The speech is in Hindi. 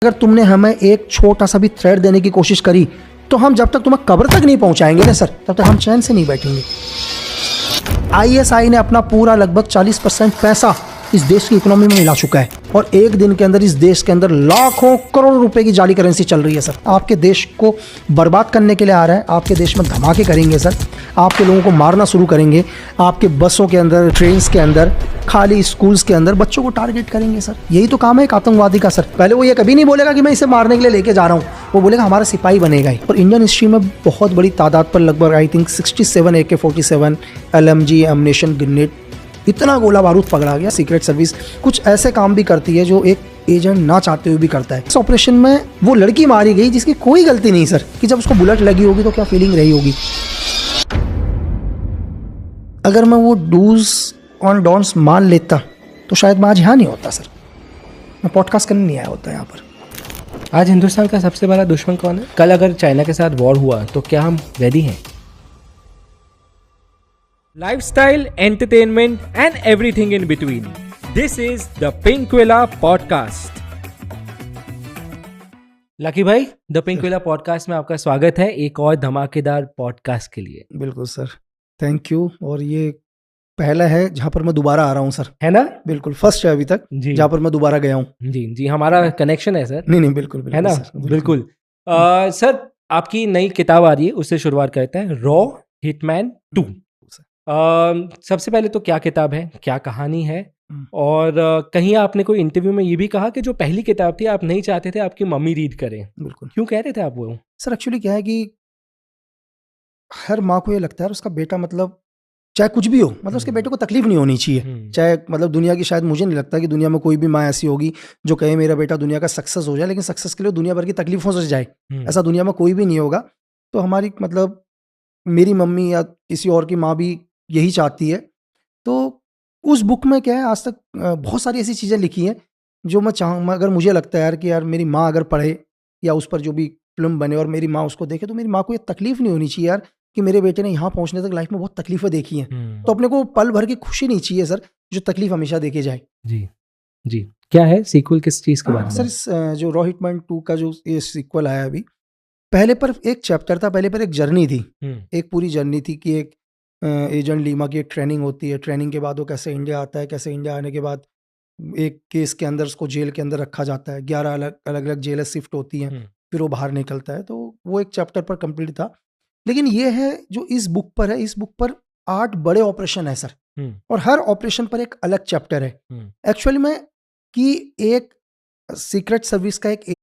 अगर तुमने हमें एक छोटा सा भी थ्रेड देने की कोशिश करी तो हम जब तक तुम्हें कब्र तक नहीं पहुंचाएंगे ना सर, तब तक हम चैन से नहीं बैठेंगे। आईएसआई ने अपना पूरा लगभग 40% पैसा इस देश की इकोनॉमी में मिला चुका है और एक दिन के अंदर इस देश के अंदर लाखों करोड़ों रुपए की जाली करेंसी चल रही है सर। आपके देश को बर्बाद करने के लिए आ रहा है, आपके देश में धमाके करेंगे सर, आपके लोगों को मारना शुरू करेंगे, आपके बसों के अंदर, ट्रेन्स के अंदर, खाली स्कूल्स के अंदर बच्चों को टारगेट करेंगे सर। यही तो काम है एक आतंकवादी का सर। पहले वो ये कभी नहीं बोलेगा कि मैं इसे मारने के लिए लेके जा रहा हूँ, वो बोलेगा हमारा सिपाही बनेगा ही। और इंडियन हिस्ट्री में बहुत बड़ी तादाद पर लगभग I think 67 AK-47 LMG ammunition grenade, इतना गोला बारूद पकड़ा गया। सीक्रेट सर्विस कुछ ऐसे काम भी करती है जो एक एजेंट ना चाहते हुए भी करता है। इस ऑपरेशन में वो लड़की मारी गई जिसकी कोई गलती नहीं सर, कि जब उसको बुलेट लगी होगी तो क्या फीलिंग रही होगी। अगर मैं वो डूज ऑन डॉन्स मान लेता तो शायद मैं आज यहाँ नहीं होता सर, मैं पॉडकास्ट करने नहीं आया होता यहाँ पर। आज हिंदुस्तान का सबसे बड़ा दुश्मन कौन है? कल अगर चाइना के साथ वॉर हुआ तो क्या हम रेडी हैं? Lifestyle, entertainment and everything in between. This is the Pinkvilla Podcast. Lucky भाई, द पिंकविला पॉडकास्ट में आपका स्वागत है एक और धमाकेदार पॉडकास्ट के लिए। बिल्कुल सर, थैंक यू। और ये पहला है जहाँ पर मैं दोबारा आ रहा हूँ सर, है ना? बिल्कुल फर्स्ट है अभी तक जी। जहाँ पर मैं दोबारा गया हूँ। जी जी, हमारा कनेक्शन है सर। नहीं बिल्कुल है ना? सर, बिल्कुल। सर, आपकी नई किताब आ रही है, उससे शुरुआत करते हैं। Raw hitman 2। सबसे पहले तो क्या किताब है, क्या कहानी है? और कहीं आपने कोई इंटरव्यू में ये भी कहा कि जो पहली किताब थी आप नहीं चाहते थे आपकी मम्मी रीड करें। बिल्कुल। क्यों कह रहे थे आप वो? सर एक्चुअली क्या है कि हर माँ को ये लगता है उसका बेटा, मतलब चाहे कुछ भी हो, मतलब उसके बेटे को तकलीफ नहीं होनी चाहिए। चाहे मतलब दुनिया की, शायद मुझे नहीं लगता कि दुनिया में कोई भी माँ ऐसी होगी जो कहे मेरा बेटा दुनिया का सक्सेस हो जाए, लेकिन सक्सेस के लिए दुनिया भर की तकलीफों से जाए, ऐसा दुनिया में कोई भी नहीं होगा। तो हमारी मतलब मेरी मम्मी या किसी और की माँ भी यही चाहती है। तो उस बुक में क्या है, आज तक बहुत सारी ऐसी चीज़ें लिखी हैं जो मैं चाहूँ, अगर मुझे लगता है यार कि यार मेरी माँ अगर पढ़े या उस पर जो भी फिल्म बने और मेरी माँ उसको देखे, तो मेरी माँ को ये तकलीफ नहीं होनी चाहिए यार कि मेरे बेटे ने यहाँ पहुँचने तक लाइफ में बहुत तकलीफें देखी हैं। तो अपने को पल भर की खुशी नहीं चाहिए सर, जो तकलीफ हमेशा देखी जाए। जी जी। क्या है सीक्वल, किस चीज़ के बारे में? सर इस जो रॉ हिटमैन 2 का जो ये सीक्वल आया अभी, पहले पर एक चैप्टर था, पहले पर एक जर्नी थी, एक पूरी जर्नी थी कि एक एजेंट लीमा की एक ट्रेनिंग होती है। ट्रेनिंग के बाद वो कैसे इंडिया आता है, कैसे इंडिया आने के बाद एक केस के अंदर उसको जेल के अंदर रखा जाता है, 11 अलग अलग जेलें शिफ्ट होती हैं, फिर वो बाहर निकलता है। तो वो एक चैप्टर पर कंप्लीट था। लेकिन ये है जो इस बुक पर है, इस बुक पर 8 बड़े ऑपरेशन है सर, और हर ऑपरेशन पर एक अलग चैप्टर है। एक्चुअली में कि एक सीक्रेट सर्विस का एक